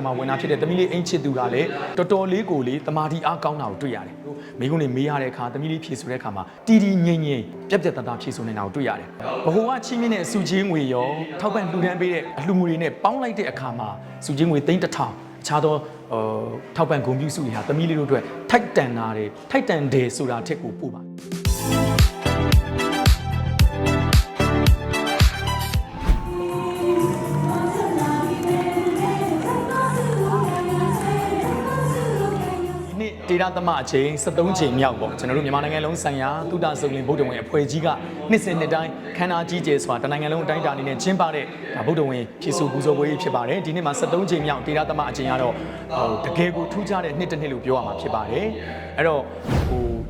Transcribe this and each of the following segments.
မှာဝင်လာဖြစ်တဲ့သမီးလေးအင်းချစ်သူကလည်းတော်တော်လေးကိုလေတမာတီအားကောင်းတာကိုတွေ့ရတယ်။မိကုန်းနေမေးရတဲ့အခါသမီးလေးဖြေဆိုတဲ့အခါမှာတီတီငိမ့်ငိမ့်ပြက်ပြက်တသားဖြေဆိုနေတာကိုတွေ့ရတယ်။ဘဟိုကချီးမြှင့်တဲ့အစုချင်းငွေရောထောက်ပံ့လှူဒန်းပေးတဲ့အလှူငွေတွေနဲ့ပေါင်းလိုက်တဲ့အခါမှာစုချင်းငွေ3000အခြားသောထောက်ပံ့ဂုဏ်ပြုစုတွေဟာသမီးလေးတို့အတွက်ထိုက်တန်တာတွေထိုက်တန်တယ်ဆိုတာထက်ကိုပို့ပါဒေတာသမအချိန်73ချိန်မြောက်ပေါ့ကျွန်တော်တို့မြန်မာနိုင်ငံလုံးဆိုင်ရာသုတစုံလင်ဗုဒ္ဓဝင်အဖွဲ့ကြီးကနှစ်စဉ်နှစ်တိုင်းခန္ဓာကြီးကျယ်စွာတနိုင်ငံလုံးအတိုင်းအတာအနေနဲ့ကျင်းပတဲ့ဗုဒ္ဓဝင်ဖြည့်ဆို့ပူဇော်ပွဲဖြစ်ပါတယ်ဒီနှစ်မှာ73ချိန်မြောက်ဒေတာသမအချိန်ကတော့တကယ်ကိုထူးခြားတဲ့နှစ်တစ်နှစ်လို့ပြောရမှာဖြစ်ပါတယ်အဲ့တော့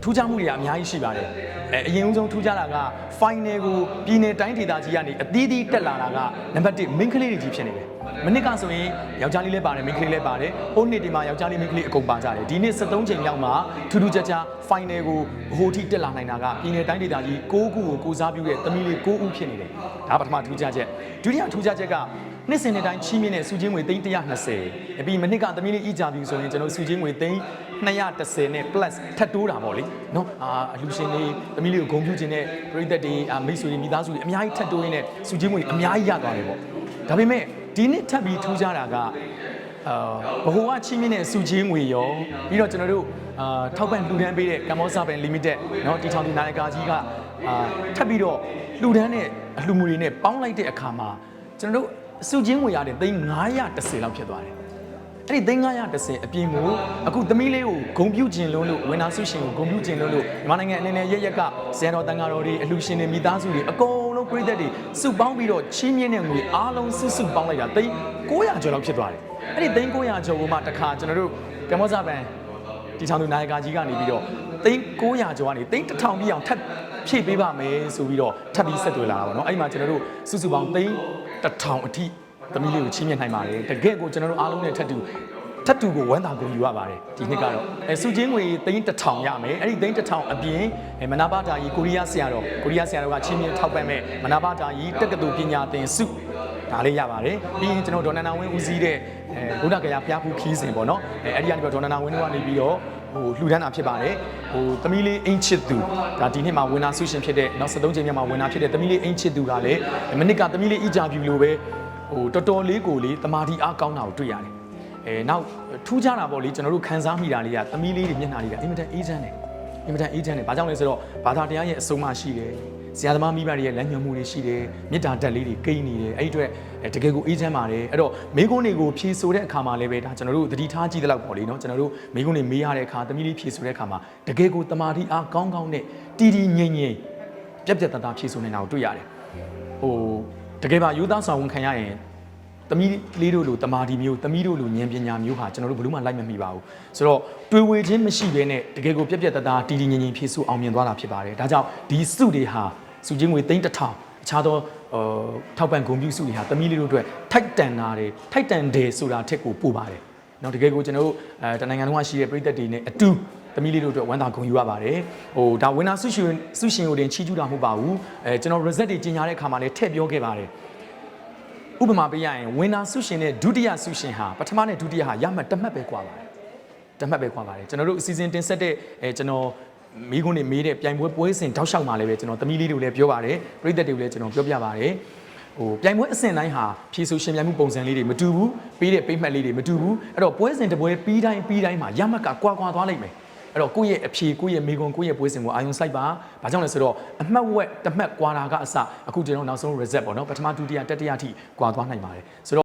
ထူးခြားမှုတွေကအများကြီးရှိပါတယ်အရင်ဦးဆုံးထူးခြားတာက final ကိုပြည်နယ်တိုင်းဒေသကြီးကနေအသီးသီးတက်လာတာကနံပါတ်1 main ကလေးတွေကြီးဖြစ်နေတယ်မနစ်ကဆိုရင်ယောက်ျားလေးလည်းပါတယ်မိန်းကလေးလည်းပါတယ်ဟိုနှစ်ဒီမှာယောက်ျားလေးမိန်းကလေးအကုန်ပါကြတယ်ဒီနှစ်73ချိန်မြောက်မှာထူးထူးခြားခြား final ကိုဟိုထိတက်လာနိုင်တာကပြည်နယ်တိုင်းဒေသကြီး6ခုကိုကိုစားပြုတဲ့သမီးလေး9ဦးဖြစ်နေတယ်ဒါပထမထူးခြားချက်ဒုတိယထူးခြားချက်ကနှစ်စဉ်နှစ်တိုင်းချီးမြှင့်တဲ့စုချင်းငွေ320အပြီးမနစ်ကသမီးလေးဤကြပြီဆိုရင်ကျွန်တော်စုချင်းငွေ210နဲ့ plus ထပ်တိုးတာပေါ့လေနော်အလူရှင်တွေသမီးလေးကိုဂုဏ်ပြုခြင်းနဲ့ပြည်သက်တွေမိတ်ဆွေတွေမိသားစုတွေအများကြီးထပ်တိုးရင်းနဲ့စုချင်းငွေအများကြီးရသွားတယ်ပေါ့ဒါပေမဲ့ဒီနှစ်ထပ်ပြီးထူးခြားတာကဘဟိုကချီးမြှင့်တဲ့စုချင်းငွေရောပြီးတော့ကျွန်တော်တို့ထောက်ပံ့လှူဒန်းပေးတဲ့ကမ္ဘောဇာပန် limited เนาะတီထောင်သူနာယကာကြီးကထပ်ပြီးတော့လှူဒန်းတဲ့အလှူငွေတွေနဲ့ပေါင်းလိုက်တဲ့အခါမှာကျွန်တော်တို့စုချင်းငွေရတဲ့3,910လောက်ဖြစ်သွားတယ်အဲ့ဒီ3,910အပြင်ကိုအခုသမီးလေးကိုဂုံပြုခြင်းလုံးလို့ဝန်နာဆုရှင်ကိုဂုံပြုခြင်းလုံးလို့မြန်မာနိုင်ငံအနေနဲ့ရက်ကဇန်တော်တန်ဃာတော်တွေအလှူရှင်တွေမိသားစုတွေအကုန်လုံးပြည်သက်တွေစုပေါင်းပြီးတော့ချီးမြှင့်တဲ့ငွေအားလုံးစုပေါင်းလိုက်တာ3,900ကျော်လောက်ဖြစ်သွားတယ်အဲ့ဒီ3,900ကျော်ကိုမှတစ်ခါကျွန်တော်တို့ကမ္ဘောဇာပန်တီထောင်သူနာယကာကြီးကနေပြီးတော့3,900ကျော်ကနေ3,100ပြည့်အောင်ထပ်ဖြည့်ပေးပါမယ်ဆိုပြီးတော့ထပ်ပြီးဆက်သွယ်လာတာပေါ့နော်အဲ့ဒီမှာကျွန်တော်တို့စုပေါင်း3,100အထိသမီးလေးကိုချီးမြှင့်နိုင်ပါတယ်တကယ့်ကိုကျွန်တော်တို့အားလုံးနဲ့ထပ်တူကိုဝမ်းသာကုန်ယူရပါတယ်ဒီနှစ်ကတော့စုချင်းငွေ3,100ရမယ်အဲ့ဒီ3,100အပြင်မနာပါတာကြီးကိုရီးယားဆရာတော်ကချီးမြှင့်ထောက်ပံ့မဲ့မနာပါတာကြီးတက္ကသိုလ်ပညာသင်စုဒါလေးရပါတယ်ပြီးရင်ကျွန်တော်ဒေါ်နန္ဒာဝင်းဦးစီးတဲ့ဘုဒ္ဓဂယာပြဖူးခီးစဉ်ပေါ့နော်အဲ့ဒီကနေပြီးဒေါ်နန္ဒာဝင်းတို့ကနေပြီးတော့လှူဒန်းတာဖြစ်ပါတယ်သမီးလေးအင်းချစ်သူဒါဒီနှစ်မှာဝင်နာဆုရှင်ဖြစ်တဲ့နောက်73ချိန်မြောက်မှာဝင်နာဖြစ်တဲ့သမီးလေးအင်းချစ်သူကလည်းမနစ်ကသမီးလေးအီဂျာဗျူလိုပဲတော်တော်လေးကိုလေတမာတီအားကောင်းတာကိုတွေ့ရတယ်နောက်ထူးခြားတာပေါ့လေကျွန်တော်တို့ခန်းစားမိတာလေးကသမီးလေးတွေမျက်နှာလေးကအင်မတန်အေးချမ်းတယ်ဘာကြောင့်လဲဆိုတော့ဘာသာတရားရဲ့အဆုံးမရှိတယ်ဆရာသမားမိဘတွေရဲ့လမ်းညွှန်မှုတွေရှိတယ်မေတ္တာတက်လေးတွေကိန်းနေတယ်အဲ့ဒီအတွက်တကယ်ကိုအေးချမ်းပါတယ်အဲ့တော့မိကုန်းတွေကိုဖြေဆိုတဲ့အခါမှာလည်းပဲဒါကျွန်တော်တို့သတိထားကြည့်တဲ့လောက်ပေါ့လေနော်ကျွန်တော်တို့မိကုန်းတွေမေးရတဲ့အခါသမီးလေးဖြေဆိုတဲ့အခါမှာတကယ်ကိုတမာတိအားကောင်းနဲ့တီတီငိမ့်ငိမ့်ပြက်တသားဖြေဆိုနေတာကိုတွေ့ရတယ်တကယ်ပါယူသားဆောင်ဝန်ခံရရင်သမီးလေးတို့လိုတမာတီမျိုးသမီးတို့လိုဉာဏ်ပညာမျိုးဟာကျွန်တော်တို့ဘယ်လို့မှလိုက်မမီပါဘူးဆိုတော့တွေးဝေခြင်းမရှိဘဲနဲ့တကယ်ကိုပြက်တသားတီတီငိမ့်ငိမ့်ဖြေဆိုအောင်မြင်သွားတာဖြစ်ပါတယ်ဒါကြောင့်ဒီစုတွေဟာစုချင်းငွေ3,100အခြားသောထောက်ပံ့ဂုဏ်ပြုစုတွေဟာသမီးလေးတို့အတွက်ထိုက်တန်တာတွေထိုက်တန်တယ်ဆိုတာထက်ကိုပို့ပါတယ်နော်တကယ်ကိုကျွန်တော်တို့တနိုင်ငံလုံးကရှိတဲ့ပြည်သက်တွေနဲ့အတူသမီးလေးတို့အတွက်ဝမ်းသာဂုဏ်ယူရပါတယ်ဒါဝင်းနာဆုရှင်ကိုတင်ချီးကျူးတာမဟုတ်ပါဘူးကျွန်တော် result တွေကြီးညာတဲ့အခါမှာလည်းထည့်ပြောခဲ့ပါတယ်ဥပမာပေးရရင်ဝင်းနာဆုရှင်နဲ့ဒုတိယဆုရှင်ဟာပထမနဲ့ဒုတိယဟာရမှတ်တစ်မှတ်ပဲကွာပါတယ်ကျွန်တော်တို့အစီအစဉ်တင်ဆက်တဲ့ကျွန်တော်မိကုန်းနေမေးတဲ့ပြိုင်ပွဲစဉ်တောက်လျှောက်မှာလည်းပဲကျွန်တော်သမီးလေးတို့လည်းပြောပါတယ်ပြည်သက်တွေကိုလည်းကျွန်တော်ပြောပြပါတယ်ပြိုင်ပွဲအဆင့်တိုင်းဟာဖြည့်ဆိုရှင်ပြိုင်မှုပုံစံလေးတွေမတူဘူးပေးတဲ့ပိတ်မှတ်လေးတွေမတူဘူးအဲ့တော့ပွဲစဉ်တစ်ပွဲပြီးတိုင်းမှာရမှတ်ကကွာသွားလိမ့်မယ်အဲ့တော့ကိုယ့်ရဲ့အဖြေကိုယ့်ရဲ့မိကုန်းကိုယ့်ရဲ့ပွဲစဉ်ကိုအာရုံစိုက်ပါဘာကြောင့်လဲဆိုတော့အမှတ်ဝက်တစ်မှတ်ကွာတာကအစအခုကျွန်တော်နောက်ဆုံး result ပေါ့နော်ပထမဒုတိယတတိယအထိကွာသွားနိုင်ပါတယ်ဆိုတော့